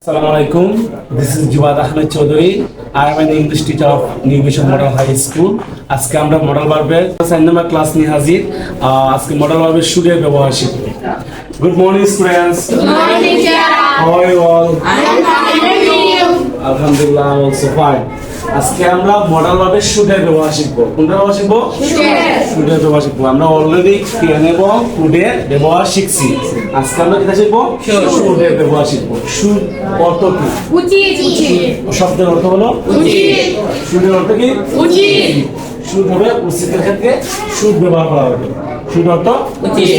Assalamualaikum. This is Jawad Ahmed Chaudhary. I am an English teacher of New Vision Model High School. আজকে আমরা model ভার্বের 4 নম্বর class নিয়ে হাজির। আজকে model ভার্বের শুরুর ব্যবহার শিখব। Good morning students. Good morning, teacher. How are you all? I am fine. How are you? Alhamdulillah, I'm also fine. আজকে আমরা মডেল ভার্বের শুরুর ব্যবহার শিখব। কোনটা ব্যবহার শিখব? শুরুর ব্যবহার শিখব। আমরা অলরেডি ক্যান এবং কুডের ব্যবহার শিখছি। আজকে আমরা কি শিখব? শুরুর ব্যবহার শিখব। শুড অর্থ কি? উচিত। শব্দের অর্থ হলো উচিত। শুডের অর্থ কি? উচিত। শুড হবে উচিতের ক্ষেত্রে শুড ব্যবহার করা হবে। শুড অর্থ উচিত।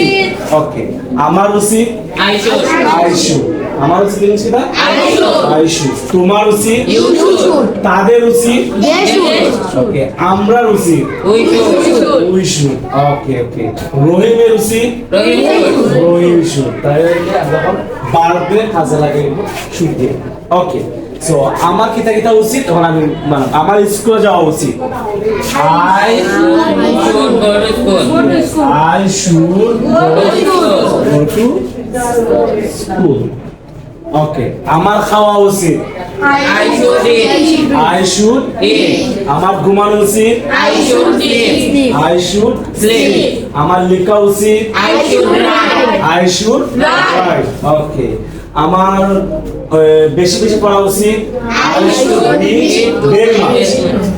ওকে। আমার উচিত I should. I should. আমার উচিত জিনিস কি? I should. I should. তোমার উচিত You should. তাদের উচিত They should. ওকে। আমরা উচিত We should. We should. Okay okay. রহিমের উচিত Rohit should. Rahim should. তাই যখন বারবে কাজে লাগে শুড দিয়ে। ওকে। সো আমার কিতা কিতা উচিত তখন আমি মানে আমার স্কুলে যাওয়া উচিত। I Should go to school. I should go to school. ওকে। আমার খাওয়া উচিত। I should eat. I should Eat. আমার ঘুমানো উচিত। I should sleep. I should Sleep. আমার লেখা উচিত। I should write. I should write. ওকে। আমার বেশি বেশি পড়া উচিত। I should read very much.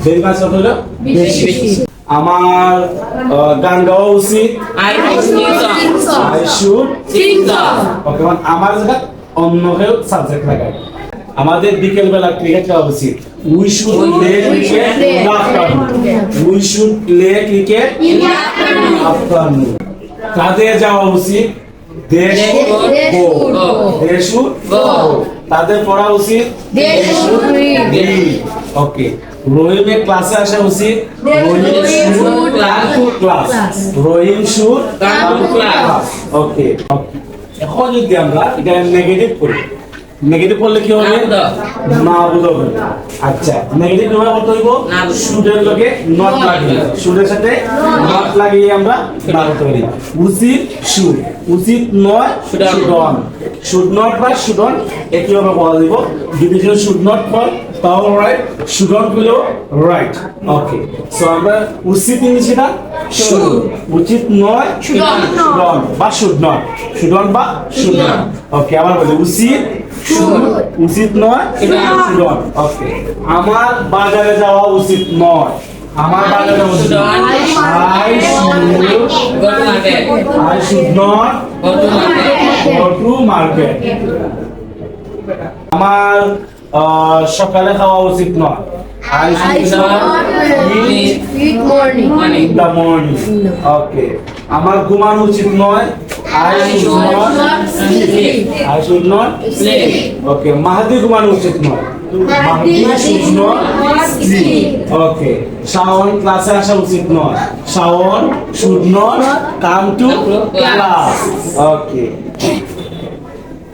Very much অর্থ হলো বেশি বেশি। আমার গান গাওয়া উচিত। I should sing song. I should Sing song. ওকে। আমার জায়গা অন্য কেউ সাবজেক্ট লাগায়। আমাদের বিকেল বেলা ক্রিকেট খেলা উচিত। We should play cricket in afternoon. We should play cricket In the afternoon. Afternoon. তাদের যাওয়া উচিত। They should go. They should go. তাদের পড়া উচিত। They should read. ওকে। রহিমের ক্লাসে আসা উচিত। Rahim should come to class. Rahim should come to class. Okay. এখন যদি আমরা এটা নেগেটিভ করি, নেগেটিভ করলে কি হবে? না বুঝো হবে। আচ্ছা, নেগেটিভ কিভাবে করতে হইব? শুডের লগে নট লাগিয়ে, শুডের সাথে নট লাগিয়ে আমরা না করতে পারি। উচিত শুড, উচিত নয় শুড অন। শুড নট বা শুড অন একই ভাবে বলা দিব। যদি শুড নট হয় তাও রাইট, শুড অন হলেও রাইট। ওকে। সো আমরা উচিত নিয়েছি না শুড, উচিত নয় শুড অন বা শুড নট, শুড অন বা শুড নট। ওকে। আবার বলি উচিত উচিত নয় শুড অন। ওকে। আমার বাজারে যাওয়া উচিত নয়। আমার বাজারে যাওয়া উচিত নয়। I should Go to market. I should not Go to market. go to market. আমার সকালে খাওয়া উচিত নয়। I should not eat Morning. in the morning. Okay. আমার ঘুমানো উচিত নয়। I should not sleep. I should not Sleep. Okay. মাহাদি ঘুমানো উচিত নয়। মাহাদি should not sleep. Okay. Shaon ক্লাসে আসা উচিত নয়। Shaon should not come to class. Okay.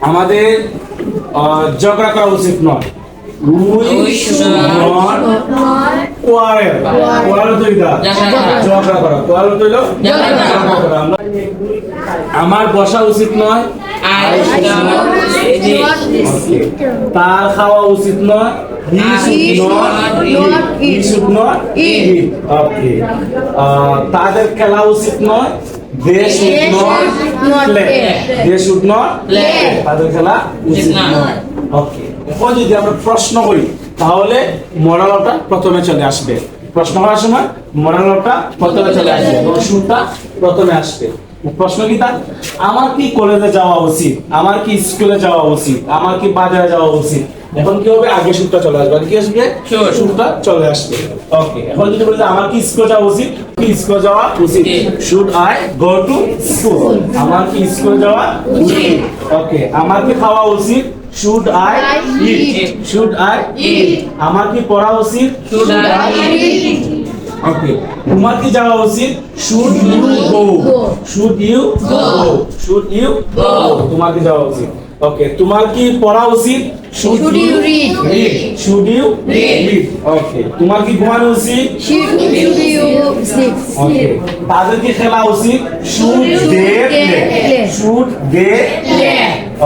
আমাদের ঝগড়া করা উচিত নয়। We should not quarrel. Quarrel তো এটা ঝগড়া করা। Quarrel তো হলো ঝগড়া করা। আমার বসা উচিত নয়। I should not Okay. তার খাওয়া উচিত নয়। He should not eat. Okay. তাদের খেলা উচিত নয়। They should not play. They should not play. তাদের খেলা উচিত নয়। ওকে। এখন যদি আমরা প্রশ্ন করি তাহলে মডেলটা প্রথমে চলে আসবে। প্রশ্ন করার সময় মডেলটা প্রথমে চলে আসবে, শুরুটা প্রথমে আসবে। প্রশ্ন কি তা? আমার কি কলেজে যাওয়া উচিত? আমার কি স্কুলে যাওয়া উচিত? আমার কি বাজারে যাওয়া উচিত? এখন কি হবে? আগে শুরুটা চলে আসবে। কি আসবে? শুরুটা চলে আসবে। ওকে। এখন যদি বলি আমার কি স্কুলে যাওয়া উচিত? কি স্কুলে যাওয়া উচিত? Should I go to school? আমার কি স্কুলে যাওয়া উচিত? ওকে। আমার কি খাওয়া উচিত? Should I eat? Should I eat? আমার কি পড়া উচিত? Should I eat? ওকে। তোমার কি যাওয়া উচিত? Should you go? Should you go? Should you go? তোমার কি যাওয়া উচিত? ওকে। তোমার কি পড়া উচিত? Should you read? Should you read? Okay. তোমার কি ঘুমানো উচিত? Should you sleep? ওকে। তাদের কি খেলা উচিত? Should they play? Should they play?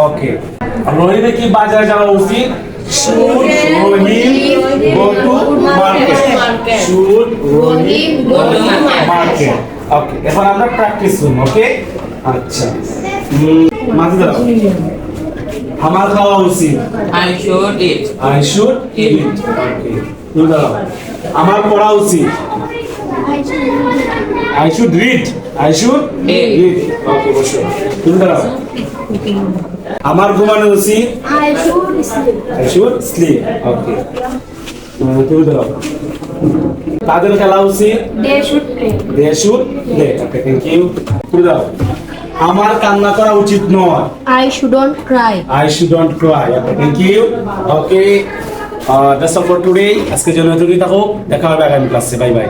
Okay. রহিমের কি বাজারে যাওয়া উচিত? Should Rohim go to market? Should Rohim go to market? ওকে, এখন আমরা প্র্যাকটিস করব। ওকে, আচ্ছা মাঝে দাও। আমার খাওয়া উচিত। I should eat. I should eat. ওকে, তুমি দাও। আমার পড়া উচিত। I should read. I should read. ওকে, বসো। তুমি দাও। আমার ঘুমানো উচিত। I should sleep. I should sleep. ওকে, তুমি দাও। তাদের খেলা উচিত। They should play. They should play. Okay, thank you. তুমি দাও। আমার কান্না করা উচিত নয়। I shouldn't cry. I shouldn't cry. Okay, thank you. Okay, that's all for today. আজকের জন্য এতটুকুই থাকো। দেখা হবে আগামী ক্লাসে। Bye bye.